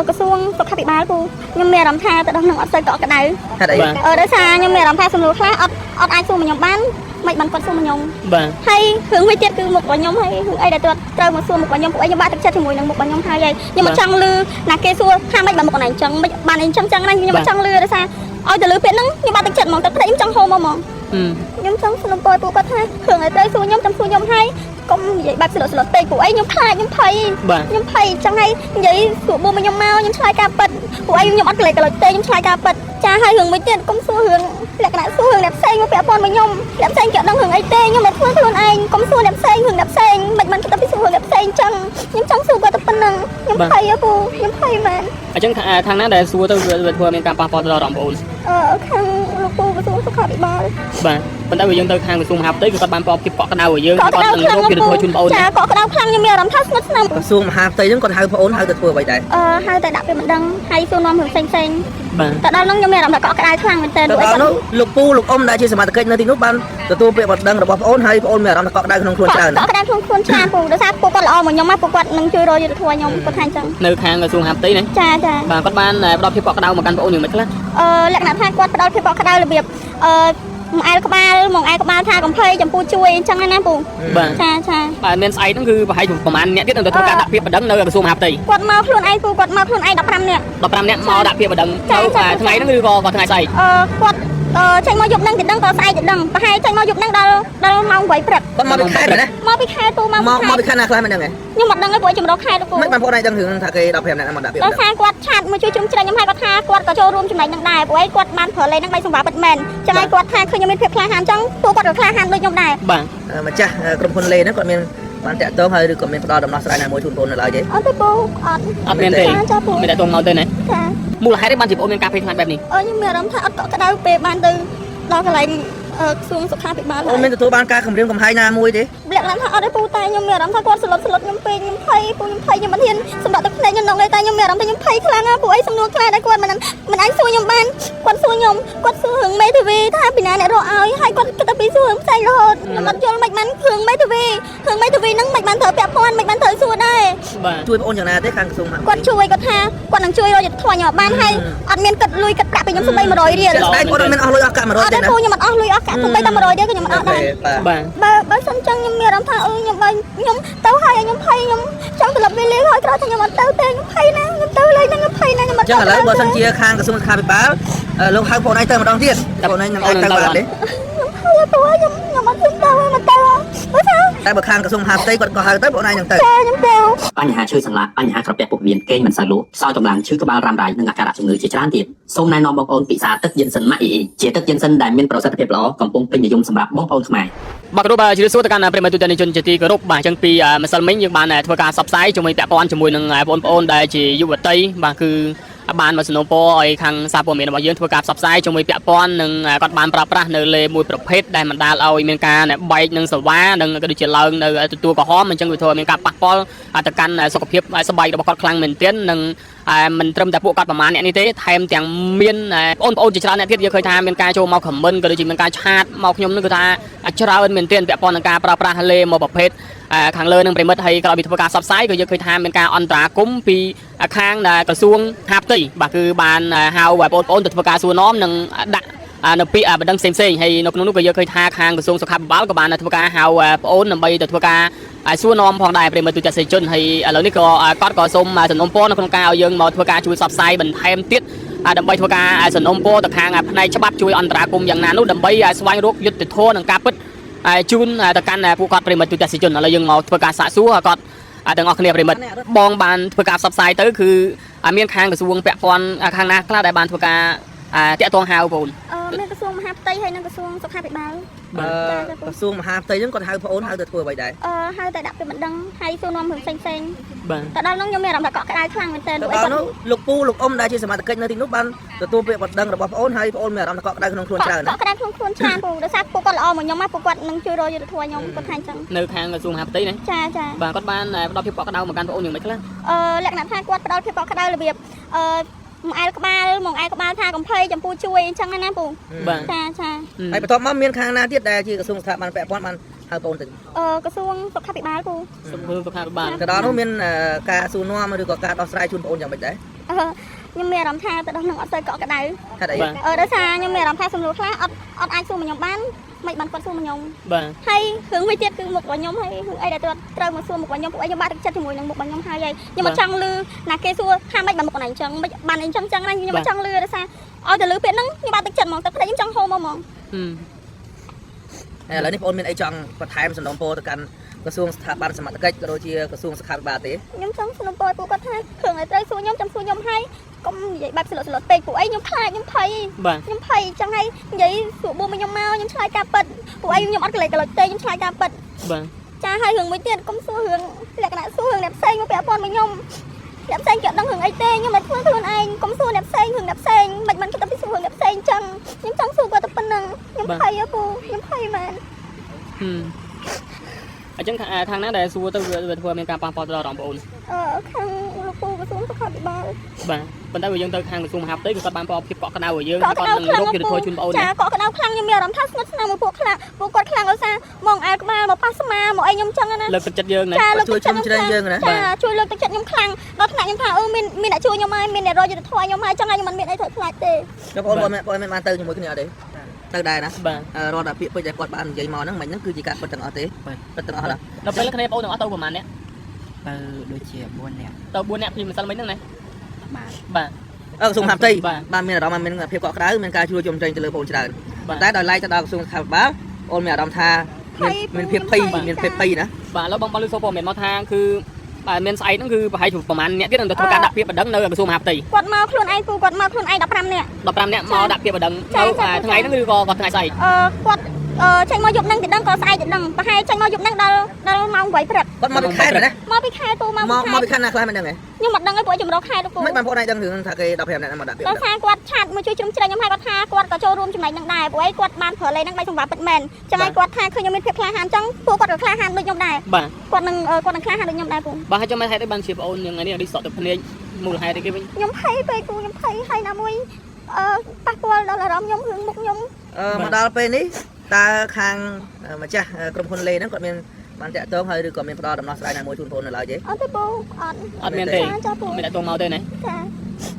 ក្រសួងសុខាភិបាលពូខ្ញុំមានអារម្មណ៍ថាទៅដល់នឹងអត់សូវកក់ក្ដៅហេតុអីដោយសារខ្ញុំមានអារម្មណ៍ថាសំណួរខ្លះអត់អាចសួរខ្ញុំបានមិនបានគាត់សួរខ្ញុំបាទហើយរឿងមួយទៀតគឺមុខរបស់ខ្ញុំហើយរឿងអីដែលត្រូវមកសួរមុខរបស់ខ្ញុំពួកឯងខ្ញុំបាក់ទឹកចិត្តជាមួយនឹងមុខរបស់ខ្ញុំហើយខ្ញុំមិនចង់លឺណាគេសួរថាមិនបានមុខណាអញ្ចឹងមិនបានអីអញ្ចឹងណាខ្ញុំមិនចង់លឺដោយសារឲ្យទៅលឺពាក្យហ្នឹងខ្ញុំបាក់ទឹកចិត្តហ្មងទឹកភ្នែកខ្ញុំចង់ហូរមកហ្មងខ្ញុំចង់សុំពរពួកគាត់ថារឿងអីត្រូវសួរខ្ញុំចាំសួរខ្ញុំហើយកុំនិយាយបែបស្លុតពេកពួកឯងខ្ញុំខ្លាចខ្ញុំភ័យខ្ញុំភ័យអញ្ចឹងហើយនិយាយសួរបួមខ្ញុំមកខ្ញុំឆ្លើយការពិតពួកឯងខ្ញុំអត់កលេចកលុចទេខ្ញុំឆ្លើយការពិតចាហើយរឿងមួយទៀតកុំសួររឿងលក្ខណៈសួររឿងអ្នកផ្សេងមកពាក់ព័ន្ធមកខ្ញុំអ្នកផ្សេងគេអត់ដឹងរឿងអីទេខ្ញុំមិនធ្វើខ្លួនឯងកុំសួរអ្នកផ្សេងរឿងអ្នកផ្សេងមិនបានគិតទៅពីសួររឿងអ្នកផ្សេងអញ្ចឹងខ្ញុំចង់សួរគាត់តែប៉ុណ្្នឹងខ្ញុំភ័យពូខ្ញុំភ័យមែនអញ្ចឹងខាងណាដែលសួរទៅវាធ្វើមានការប៉ះពាល់ទៅដល់បងប្អូនខាងលោកពូក្រសួងសុខាភិបាលបាទប៉ុន្តែយើងទៅខាងក្រសួងមហាផ្ទៃគឺគាត់បានប្រកបពីកក់ក្ដៅឲ្យយើងគាត់នឹងរកយុទ្ធធម៌ជូនបងប្អូនចាកក់ក្ដៅខ្លាំងខ្ញុំមានអារម្មណ៍ថាស្និទ្ធស្នាលក្រសួងមហាផ្ទៃហ្នឹងគាត់ហៅបងប្អូនហៅទៅធ្វើអ្វីដែរហៅតែដាក់ពេលមិនដឹងហើយសួរនាំរឿងផ្សេងបាទតែដល់ហ្នឹងខ្ញុំមានអារម្មណ៍ថាកក់ក្ដៅខ្លាំងមែនទែនដល់នោះលោកពូលោកអ៊ំដែលជាសមាជិកនៅទីនោះបានទទួលពាក្យបណ្ដឹងរបស់បងប្អូនហើយបងប្អូនមានអារម្មណ៍ថាកក់ក្ដៅក្នុងខ្លួនច្រើនកក់ក្ដៅក្នុងខ្លួនច្រើនពូដោយសារពួកគាត់ល្អមកខ្ញុំមកពួកគាត់នឹងជួយរកយុទ្ធធម៌ខ្ញុំគាត់ថាអញ្ចឹងនៅខាងក្រសួងមហាផ្ទៃណាចាបាទគាត់បានផ្ដល់ភាពកក់ក្ដៅមកកាន់បងប្អូនយ៉ាងម៉េចខ្លះលក្ខណៈថាគាត់ផ្ដល់ភាពកក់ក្ដៅរបៀបមកអែលក្បាលថាកំភៃចំពោះជួយអញ្ចឹងណាពូចាបាទមានស្អែកហ្នឹងគឺប្រហែលប្រហែលអ្នកទៀតនឹងទៅធ្វើការដាក់ពាក្យបណ្ដឹងនៅក្រសួងមហាផ្ទៃគាត់មកខ្លួនឯងពូគាត់មកខ្លួនឯង15នាក់មកដាក់ពាក្យបណ្ដឹងទៅថ្ងៃហ្នឹងឬក៏ថ្ងៃស្អែកគាត់ចេញមកយប់ហ្នឹងទៅដឹងក៏ស្អែកទៅដឹងប្រហែលចេញមកយប់ហ្នឹងដល់ម៉ោង8ព្រឹកគាត់មកពីខេត្តណាមកពីខេត្តពូមកពីខេត្តណាខ្លះមិនដឹងទេខ្ញុំអត់ដឹងទេព្រោះជំរកខេត្តពូមិនបានបងឯងដឹងរឿងថាគេ15នាក់មកដាក់ពាក្យដល់ខាងគាត់ឆាតមកជួយជ្រោមជ្រែងខ្ញុំហើយគាត់ថាគាត់ក៏ចូលរួមចំណែកនឹងដែរព្រោះឯងគាត់បានប្រើលេខហ្នឹងដៃសង្វាពិតមែនចឹងហើយគាត់ថាឃើញខ្ញុំមានភាពក្លាហានអញ្ចឹងពួកគាត់ក៏ក្លាហានដូចខ្ញុំដែរបាទម្ចាស់ក្រុមហ៊ុនលេហ្នឹងគាត់មានបានតាក់ទងហើយឬក៏មានផ្ដល់ដំណោះស្រាយណាមួយជូនបងនៅឡើយទេអត់ទេពូអត់មានទេមានតែទងមកទេណាចាមូលហេតុឯងបានជាបងមានការភ័យខ្លាចបែបនេះខ្ញុំមានអារម្មណ៍ថាអត់កក់ក្ដៅពេលបានទៅដល់កន្លែងក្រសួងសុខាភិបាលអូនមានទទួលបានការគម្រាមកំហែងណាមួយទេលក្ខណៈថាអត់ទេពូតែខ្ញុំមានអារម្មណ៍ថាគាត់ស្លុតខ្ញុំពេកខ្ញុំភ័យពូខ្ញុំភ័យខ្ញុំមិនហ៊ានសម្រាប់ទឹកភ្នែកខ្ញុំដល់តែខ្ញុំមានអារម្មណ៍ថាខ្ញុំភ័យខ្លាំងណាស់ពូអីសំណួរខ្លះដែលគាត់មិនអាចសួរខ្ញុំបានគាត់សួរខ្ញុំគាត់សួររឿងមេធាវីថាពីណាអ្នករកឲ្យហើយគាត់គិតទៅពីសួររឿងផ្សេងរហូតខ្ញុំអត់យល់មិនបានរឿងមេធាវីហ្នឹងមិនបានត្រូវពាក់ព័ន្ធមិនបានត្រូវសួរដែរជួយបងអូនយ៉ាងណាទេខាងក្រសួងគាត់ជួយគាត់ថាគាត់នឹងជួយរកយុទ្ធធម៌ខ្ញុំបានហើយអត់មានគិតលុយគិតប្រាក់ពីខ្ញុំសូម្បី100រៀលតែគាត់មិនអស់លុយអស់កាក់100ទេណាអត់ទេពូខ្ញុំអត់អស់លុយអស់កាក់សូម្បីតែ100ទេខ្ញុំអត់ដែរបើសិនចឹងខ្ញុំមានអារម្មណ៍ថាខ្ញុំទៅហើយខ្ញុំភ័យខ្ញុំចង់ត្រឡប់វាលេងហើយក្រោយថាខ្ញុំអត់ទៅទេខ្ញុំភ័យណាខ្ញុំទៅលេងហ្នឹងខ្ញុំភ័យណាខ្ញុំអត់ចឹងឥឡូវបើសិនជាខាងក្រសួងសុខាភិបាលលោកហៅបងឯងទៅម្ដងទៀតតែបងឯងនឹងអាចទៅបានទេហើយពូខ្ញុំអត់ទៅមិនទៅតែបើខាងក្រសួងមហាផ្ទៃគាត់ក៏ហៅទៅបងឯងនឹងទៅខ្ញុំទៅបញ្ហាឈឺសន្លាក់បញ្ហាក្រពះពុកមានគេងមិនសូវលក់ខ្សោយកម្លាំងឈឺក្បាលរ៉ាំរ៉ៃនិងអាការៈជំងឺជាច្រើនទៀតសូមណែនាំបងប្អូនពិសាទឹកយិនសិនម៉ាក់អ៊ីជាទឹកយិនសិនដែលមានប្រសិទ្ធភាពល្អកំពុងពេញនិយមសម្រាប់បងប្អូនខ្មែរបាទគ្រូបាទជម្រាបសួរទៅកាន់ប្រិយមិត្តទូទាំងជនជាទីគោរពបាទអញ្ចឹងពីម្សិលមិញយើងបានធ្វើការផ្សព្វផ្សាយជាមួយពាក់ព័ន្ធជាមួយនឹងបងប្អូនដែលជាយុវតីបាទគឺបានមកសំណូមពរឲ្យខាងសារព័ត៌មានរបស់យើងធ្វើការផ្សព្វផ្សាយជាមួយពាក់ព័ន្ធនឹងគាត់បានប្រើប្រាស់នៅលេមួយប្រភេទដែលបណ្ដាលឲ្យមានការបែកនឹងសវ៉ានិងក៏ដូចជាឡើងនៅទទួលក្រហមអញ្ចឹងវាធ្វើឲ្យមានការប៉ះពាល់ទៅកាន់សុខភាពស្បែករបស់គាត់ខ្លាំងមែនទែននិងមិនត្រឹមតែពួកគាត់ប្រមាណអ្នកនេះទេថែមទាំងមានបងប្អូនជាច្រើនអ្នកទៀតយើងឃើញថាមានការចូលមកខមមិនក៏ដូចជាមានការឆាតមកខ្ញុំនឹងគឺថាច្រើនមែនទែនពាក់ព័ន្ធនឹងការប្រើប្រាស់លេមួយប្រភេទខាងលើនឹងប្រិមិត្តហើយក្រោយពីធ្វើការផ្សព្វផ្សាយក៏យើងឃើញថាមានការអន្តរាគមន៍ពីខាងក្រសួងហាផ្ទៃបាទគឺបានហៅបងប្អូនទៅធ្វើការសួរនាំនិងដាក់នៅពាក្យបណ្ដឹងផ្សេងហើយនៅក្នុងនោះក៏យើងឃើញថាខាងក្រសួងសុខាភិបាលក៏បានធ្វើការហៅបងប្អូនដើម្បីទៅធ្វើការសួរនាំផងដែរប្រិមិត្តទូទាំងជនហើយឥឡូវនេះក៏គាត់ក៏សូមសំណូមពរនៅក្នុងការឲ្យយើងមកធ្វើការជួយផ្សព្វផ្សាយបន្ថែមទៀតដើម្បីធ្វើការសំណូមពរទៅខាងផ្នែកច្បាប់ជួយអន្តរាគមន៍យ៉ាងណានោះដើម្បីស្វែងរកយុត្តិធម៌និងការពិតជូនទៅកាន់ពួកគាត់ប្រិមិត្តទូទាំងជនឥឡូវយើងមកធ្វើការសាកសួរគាត់ទាំងអស់គ្នាប្រិមិត្តបងបានធ្វើការផ្សព្វផ្សាយទៅគឺមានខាងក្រសួងពាក់ព័ន្ធខាងណាខ្លះដែលបានធ្វើការតាក់ទងហៅបងមានក្រសួងមហាផ្ទៃហើយនិងក្រសួងសុខាភិបាលក្រសួងមហាផ្ទៃហ្នឹងគាត់ហៅបងអូនហៅទៅធ្វើអ្វីដែរហៅតែដាក់ពាក្យបណ្ដឹងហើយសួរនាំរឿងផ្សេងបាទតែដល់ហ្នឹងខ្ញុំមានអារម្មណ៍ថាកក់ក្ដៅខ្លាំងមែនទែនដល់នោះលោកពូលោកអ៊ំដែលជាសមាជិកនៅទីនោះបានទទួលពាក្យបណ្ដឹងរបស់បងអូនហើយបងអូនមានអារម្មណ៍ថាកក់ក្ដៅក្នុងខ្លួនច្រើនកក់ក្ដៅក្នុងខ្លួនច្រើនពូដោយសារពួកគាត់ល្អមកខ្ញុំមកពួកគាត់នឹងជួយរកយុទ្ធធម៌ខ្ញុំគាត់ថាអញ្ចឹងនៅខាងក្រសួងមហាផ្ទៃណាចាបាទគាត់បានផ្ដល់ភាពកក់ក្ដៅមកកាន់បងអូនយ៉ាងម៉េចខ្លះលក្ខណៈថាគាត់ផ្ដល់ភាពកក់ក្ដៅរបៀបមកអែលក្បាលថាកំភៃចំពោះជួយអញ្ចឹងណាពូបាទចាហើយបន្ទាប់មកមានខាងណាទៀតដែលជាក្រសួងស្ថាប័នពាក់ព័ន្ធបានហៅបងអូនទៅក្រសួងសុខាភិបាលពូសុខាភិបាលទៅដល់នោះមានការសួរនាំឬក៏ការដោះស្រាយជូនបងអូនយ៉ាងម៉េចដែរ ខ្ញុំមានអារម្មណ៍ថាទៅដល់នឹងអត់ទៅកក់ក្ដៅ ហេតុអី ដោយសារខ្ញុំមានអារម្មណ៍ថាសំណួរខ្លះអត់អាចសួរមកខ្ញុំបានមិនបានគាត់សួរមកខ្ញុំ បាទ ហើយរឿងមួយទៀតគឺមុខរបស់ខ្ញុំហើយរឿងអីដែលត្រូវមកសួរមុខរបស់ខ្ញុំពួកឯងខ្ញុំបាក់ទឹកចិត្តជាមួយនឹងមុខរបស់ខ្ញុំហើយខ្ញុំមិនចង់លឺណាគេសួរថាមិនបានមុខណាអញ្ចឹងមិនបានអីចឹងណាខ្ញុំមិនចង់លឺដោយសារឲ្យតែលឺពាក្យហ្នឹងខ្ញុំបាក់ទឹកចិត្តហ្មងទឹកភ្នែកខ្ញុំចង់ហូរមកហ្មង ឥឡូវនេះបងមានអីចង់បន្ថែមសំណូមពរទៅកាន់ក្រសួងស្ថាប័នសមត្ថកិច្ចក៏ដូចជាក្រសួងសុខាភិបាលទេ ខ្ញុំចង់សំណូមពរពួកគាត់ថារឿងឲ្យត្រូវសួរខ្ញុំចាំសួរខ្ញុំហើយកុំនិយាយបែបស្លុតពេកពួកឯងខ្ញុំខ្លាចខ្ញុំភ័យ បាទ ខ្ញុំភ័យចឹងហើយនិយាយសួរបួមកខ្ញុំមកខ្ញុំឆ្លើយការពិតពួកឯងខ្ញុំអត់កលិចកលុចទេខ្ញុំឆ្លើយការពិត បាទ ចាហើយរឿងមួយទៀតកុំសួររឿងលក្ខណៈសួររឿងអ្នកផ្សេងមកពាក់ព័ន្ធមកខ្ញុំអ្នកផ្សេងគេអត់ដឹងរឿងអីទេខ្ញុំមិនធ្វើខ្លួនឯងកុំសួរអ្នកផ្សេងរឿងអ្នកផ្សេងមិនបានគិតទៅពីសួររឿងអ្នកផ្សេងចឹងខ្ញុំចង់សួរគាត់តែប៉ុណ្្នឹងខ្ញុំភ័យពូខ្ញុំភ័យមែន អញ្ចឹងខាងណាដែលសួរទៅវាធ្វើមានការប៉ះពាល់ទៅដល់បងប្អូន ខាងលោកពូក្រសួងសុខាភិបាល បាទប៉ុន្តែបើយើងទៅខាងក្រសួងមហាផ្ទៃគឺគាត់បានផ្ដល់ភាពកក់ក្ដៅឲ្យយើងគាត់នឹងរកយុទ្ធធម៌ជូនបងប្អូន ចាកក់ក្ដៅខ្លាំងខ្ញុំមានអារម្មណ៍ថាស្ងួតស្ងាត់មួយពួកខ្លាំងពួកគាត់ខ្លាំងដោយសារមកអែលក្បាលមកប៉ះស្មាមកអីខ្ញុំចឹងណា លើកទឹកចិត្តយើងណា ជួយជុំជ្រែងយើងណា ចាជួយលើកទឹកចិត្តខ្ញុំខ្លាំងដល់ថ្នាក់ខ្ញុំថាមានអ្នកជួយខ្ញុំហើយមានអ្នករកយុទ្ធធម៌ខ្ញុំហើយចឹងហើយខ្ញុំមិនមានអីត្រូវខ្លាចទេ បងប្អូនមិនបានទៅជាមួយគ្នាអត់ទេទៅដែរណារាល់តែពាក្យពេចន៍ដែលគាត់បាននិយាយមកហ្នឹងមិនហ្នឹងគឺជាការពិតទាំងអស់ទេពិតទាំងអស់ណា ដល់ពេលគ្នាបងប្អូនទាំងអស់ទៅប្រហែលអ្នក ទៅដូចជា4នាក់ ទៅ4អ្នកពីម្សិលមិញហ្នឹងណា បាទ បាទ ក្រសួងមហាផ្ទៃបានមានអារម្មណ៍មានភាពកក់ក្ដៅមានការជួយជុំជ្រែងទៅលើបងប្អូនច្រើនតែដល់ឡែកទៅដល់ក្រសួងសុខាភិបាលអូនមានអារម្មណ៍ថាមានភាពភ័យមានភាពភ័យណា បាទឥឡូវបងបានលើសូព័ត៌មានមកថាគឺបាទមានស្អែកហ្នឹងគឺប្រហែលជាប្រហែលអ្នកទៀតនឹងទៅធ្វើការដាក់ពាក្យបណ្ដឹងនៅក្រសួងមហាផ្ទៃ គាត់មកខ្លួនឯងពូគាត់មកខ្លួនឯង15នាក់ 15អ្នកមកដាក់ពាក្យបណ្ដឹងនៅថ្ងៃហ្នឹងឬក៏គាត់ថ្ងៃស្អែក គាត់ចេញមកយប់ហ្នឹងទៅដឹងក៏ស្អែកទៅដឹងប្រហែលចេញមកយប់ហ្នឹងដល់ម៉ោង8ព្រឹក គាត់មកពីខេត្តណា មកពីខេត្តពូមកពីខេត្ត មកពីខេត្តណាខ្លះមិនដឹងទេ ខ្ញុំមិនដឹងទេពួកខ្ញុំរកខេត្តពូ មិនបានបងប្អូនឯងដឹងរឿងថាគេ15នាក់មកដាក់ពាក្យ ដល់ថាគាត់ឆាតមកជួយជ្រោមជ្រែងខ្ញុំហើយគាត់ថាគាត់ក៏ចូលរួមចំណែកនឹងដែរព្រោះអីគាត់បានប្រើលេខហ្នឹងដៃសម្រាប់ពិតមែនចឹងហើយគាត់ថាឃើញខ្ញុំមានភាពក្លាហានចឹងពួកគាត់ក៏ក្លាហានដូចខ្ញុំដែរ បាទ គាត់នឹងក្លាហានដូចខ្ញុំដែរពូ បាទហើយចាំមិនហេតុអីបានជាបងអូនយ៉ាងនេះសក់ទឹកភ្នែកមូលហេតុអីគេវិញ ខ្ញុំភ័យពេកពូខ្ញុំភ័យហើយណាមួយប៉ះពាល់ដល់អារម្មណ៍ខ្ញុំរឿងមុខខ្ញុំ មកដល់ពេលនេះតើខាងម្ចាស់ក្រុមហ៊ុនលេហ្នឹងគាត់មានបានតាក់ទងហើយឬក៏មានផ្ដល់ដំណោះស្រាយណាមួយជូនបងប្អូននៅឡើយទេ អត់ទេពូអត់ មានទេមានតាក់ទងមកទេណា ចា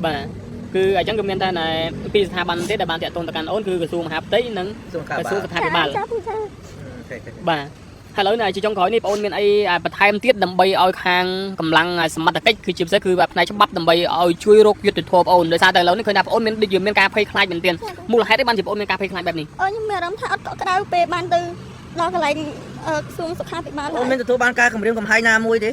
បាទគឺអញ្ចឹងគឺមានតែពីស្ថាប័នទេដែលបានតាក់ទងទៅកាន់អូនគឺក្រសួងមហាផ្ទៃនិងក្រសួងសុខាភិបាល ចាពូចា បាទហើយឥឡូវជាចុងក្រោយនេះបងអូនមានអីបន្ថែមទៀតដើម្បីឲ្យខាងកម្លាំងសមត្ថកិច្ចគឺជាពិសេសគឺផ្នែកច្បាប់ដើម្បីឲ្យជួយរកយុត្តិធម៌បងអូនដោយសារតែឥឡូវនេះឃើញថាបងអូនមានដូចជាមានការភ័យខ្លាចមែនទែនមូលហេតុអីបានជាបងអូនមានការភ័យខ្លាចបែបនេះ ខ្ញុំមានអារម្មណ៍ថាអត់កក់ក្ដៅពេលបានទៅដល់កន្លែងក្រសួងសុខាភិបាល អូនមានទទួលបានការគម្រាមកំហែងណាមួយទេ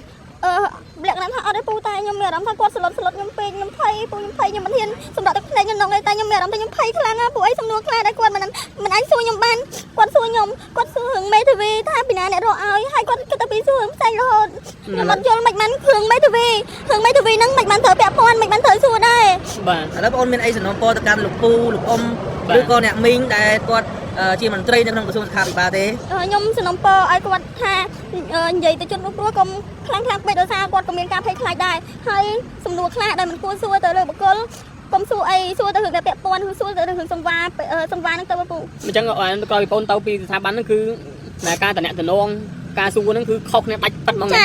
លក្ខណៈថាអត់ទេពូតែខ្ញុំមានអារម្មណ៍ថាគាត់ស្លុតខ្ញុំពេកខ្ញុំភ័យពូខ្ញុំភ័យខ្ញុំមិនហ៊ានសម្រាប់ទឹកភ្នែកខ្ញុំដល់តែខ្ញុំមានអារម្មណ៍ថាខ្ញុំភ័យខ្លាំងណាស់ពូអីសំណួរខ្លះដែលគាត់មិនអាចសួរខ្ញុំបានគាត់សួរខ្ញុំគាត់សួររឿងមេធាវីថាពីណាអ្នករកឲ្យហើយគាត់គិតតែពីសួររឿងផ្សេងរហូតខ្ញុំអត់យល់មិនបានរឿងមេធាវីហ្នឹងមិនបានត្រូវពាក់ព័ន្ធមិនបានត្រូវសួរដែរ បាទ ឥឡូវបងអូនមានអីសំណូមពរទៅកាន់លោកពូលោកអ៊ំឬក៏អ្នកមីងដែលគាត់ជាមន្ត្រីនៅក្នុងក្រសួងសុខាភិបាលទេ ខ្ញុំសំណូមពរឲ្យគាត់ថានិយាយទៅជនរងគ្រោះកុំខ្លាំងពេកដោយសារគាត់ក៏មានការភ័យខ្លាចដែរហើយសំណួរខ្លះដែលមិនគួរសួរទៅលើបុគ្គលកុំសួរអីសួរទៅរឿងតែពាក់ព័ន្ធឬសួរទៅរឿងសង្វាហ្នឹងទៅពូ អញ្ចឹងក្រោយបងអូនទៅពីស្ថាប័នហ្នឹងគឺការតំណតំណងការសួរហ្នឹងគឺខុសគ្នាដាច់ប៉ិតហ្មង ចា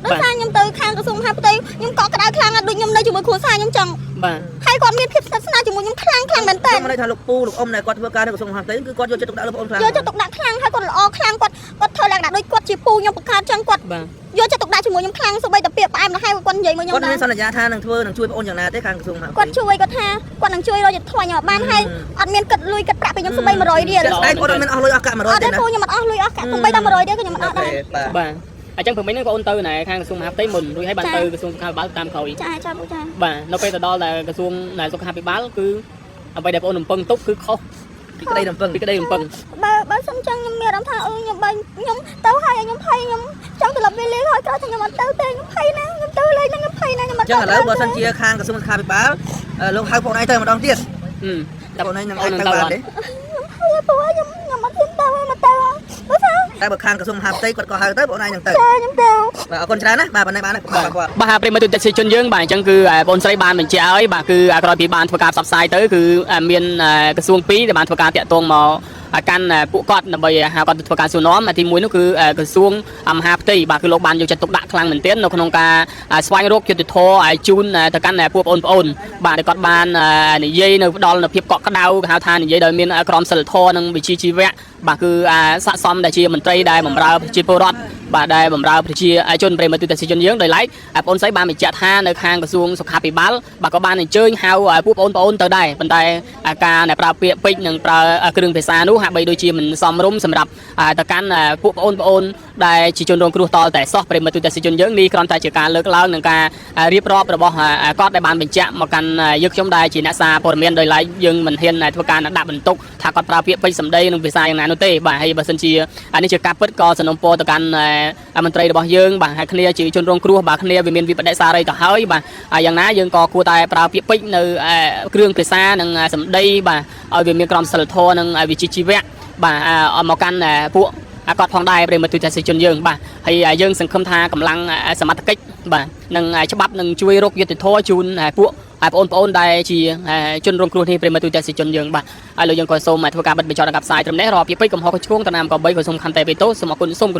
ដោយសារខ្ញុំទៅខាងក្រសួងមហាផ្ទៃខ្ញុំកក់ក្ដៅខ្លាំងណាស់ដូចខ្ញុំនៅជាមួយគ្រួសារខ្ញុំចឹង បាទ ហើយគាត់មានភាពស្និទ្ធស្នាលជាមួយខ្ញុំខ្លាំងមែនតើ ខ្ញុំន័យថាលោកពូលោកអ៊ំដែលគាត់ធ្វើការនៅក្រសួងមហាផ្ទៃគឺគាត់យកចិត្តទុកដាក់លើបងអូនខ្លាំង យកចិត្តទុកដាក់ខ្លាំងហើយគាត់ល្អខ្លាំងគាត់ធ្វើលក្ខណៈដូចគាត់ជាពូខ្ញុំបង្កើតចឹងគាត់ បាទ យកចិត្តទុកដាក់ជាមួយខ្ញុំខ្លាំងសូម្បីតែពាក្យផ្អែមល្ហែមគាត់និយាយមកខ្ញុំ គាត់មានសន្យាថានឹងជួយបងអូនយ៉ាងណាទេខាងក្រសួងមហាផ្ទៃ គាត់ជួយគាត់ថាគាត់នឹងជួយរកយុទ្ធធម៌ខ្ញុំឲ្យបានហើយអត់មានគិតលុយគិតប្រាក់ពីខ្ញុំសូម្បី100រៀល តែបងអូនមានអស់លុយអស់កាក់100 អត់ ទេ ទេ ណា ពូខ្ញុំអត់អស់លុយអស់កាក់សូម្បីតែ100ទេក៏ខ្ញុំអត់អស់ដែរ បាទអញ្ចឹងព្រមមិញហ្នឹងបងអូនទៅណែខាងក្រសួងមហាផ្ទៃមុនរួចហើយបានទៅក្រសួងសុខាភិបាលតាមក្រោយ ចាពូចា បាទនៅពេលទៅដល់តែក្រសួងសុខាភិបាលគឺអ្វីដែលបងអូនរំពឹងទុកគឺខុស ពីក្តីរំពឹង បើសិនចឹងខ្ញុំមានអារម្មណ៍ថាខ្ញុំបើខ្ញុំទៅហើយខ្ញុំភ័យខ្ញុំចង់ត្រឡប់វាលេងហើយក្រោយខ្ញុំអត់ទៅទេខ្ញុំភ័យណាខ្ញុំទៅលេងខ្ញុំភ័យណាខ្ញុំអត់ ចឹងឥឡូវបើសិនជាខាងក្រសួងសុខាភិបាលលោកហៅបងឯងទៅម្ដងទៀត តែ បងឯងនឹងអាចទៅបានទេ ខ្ញុំពូខ្ញុំអត់ហ៊ានទៅមកទៅបើថា តែបើខាងក្រសួងមហាផ្ទៃគាត់ក៏ហៅទៅបងឯងនឹងទៅ ខ្ញុំទៅ បាទអរគុណច្រើនណាបាទប៉ុណ្ណេះបានហើយបាទ បាទប្រិមត្តទស្សនិកជនយើងបាទអញ្ចឹងគឺបងស្រីបានបញ្ជាក់ហើយបាទគឺក្រោយពីបានធ្វើការផ្សព្វផ្សាយទៅគឺមានក្រសួង2ដែលបានធ្វើការតាក់ទងមក កាន់ពួកគាត់ដើម្បីហៅគាត់ទៅធ្វើការសួរនាំទី1នោះគឺក្រសួងមហាផ្ទៃបាទគឺលោកបានយកចិត្តទុកដាក់ខ្លាំងមែនទែននៅក្នុងការស្វែងរកយុត្តិធម៌ឲ្យជូនទៅកាន់ពួកបងប្អូនបាទគាត់បាននិយាយនៅផ្ដល់នូវភាពកក់ក្ដៅគេហៅថានិយាយដោយមានក្រមសីលធម៌និងវិជ្ជាជីវៈបាទគឺស័ក្តិសមដែលជាមន្ត្រីដែលបម្រើប្រជាពលរដ្ឋបាទដែលបម្រើប្រជាជនប្រិយមិត្តទូទាំងជនយើងដោយឡែកបងស្រីបានបញ្ជាក់ថានៅខាងក្រសួងសុខាភិបាលបាទក៏បានអញ្ជើញហៅពួកបងប្អូនទៅដែរប៉ុន្តែការប្រើពាក្យពេចន៍និងប្រើគ្រឿងភាសានោះហាក់បីដូចជាមិនសមរម្យសម្រាប់ទៅកាន់ពួកបងប្អូនដែលជាជនរងគ្រោះតតែសោះប្រិយមិត្តទូទាំងជនយើងនេះគ្រាន់តែជាការលើកឡើងនឹងការរៀបរាប់របស់គាត់ដែលបានបញ្ជាក់មកកាន់យើងខ្ញុំដែលជាអ្នកសារព័ត៌មានដោយឡែកយើងមិនហ៊ានធ្វើការដាក់បន្ទុកថាគាត់ប្រើពាក្យពេចន៍សម្ដីនិងភាសាយ៉ាងណានោះទេបាទហើយបើសិនជានេះជាការពិតក៏សំណូមពរទៅកាន់មន្ត្រីរបស់យើងបាទហើយគ្នាជាជនរងគ្រោះបាទគ្នាវាមានវិបដិសារីទៅហើយបាទយ៉ាងណាយើងក៏គួរតែប្រើពាក្យពេចន៍នៅគ្រឿងភាសានិងសម្ដីបាទឲ្យវាមានក្រមសីលធម៌និងវិជ្ជាជីវៈបាទមកកាន់ពួកគាត់ផងដែរប្រិយមិត្តទូទាំងជនយើងបាទហើយយើងសង្ឃឹមថាកម្លាំងសមត្ថកិច្ចបាទនិងច្បាប់នឹងជួយរកយុត្តិធម៌ជូនពួកបងប្អូនដែលជាជនរងគ្រោះនេះប្រិយមិត្តទូទាំងជនយើងបាទហើយលោកយើងក៏សូមធ្វើការបិទបញ្ចប់ការផ្សាយត្រឹមនេះរាល់ពាក្យពេចន៍កំហុសឆ្គងតាមក៏3ក៏សូមខន្តីបេតូសូមអរគុណសូមគោរព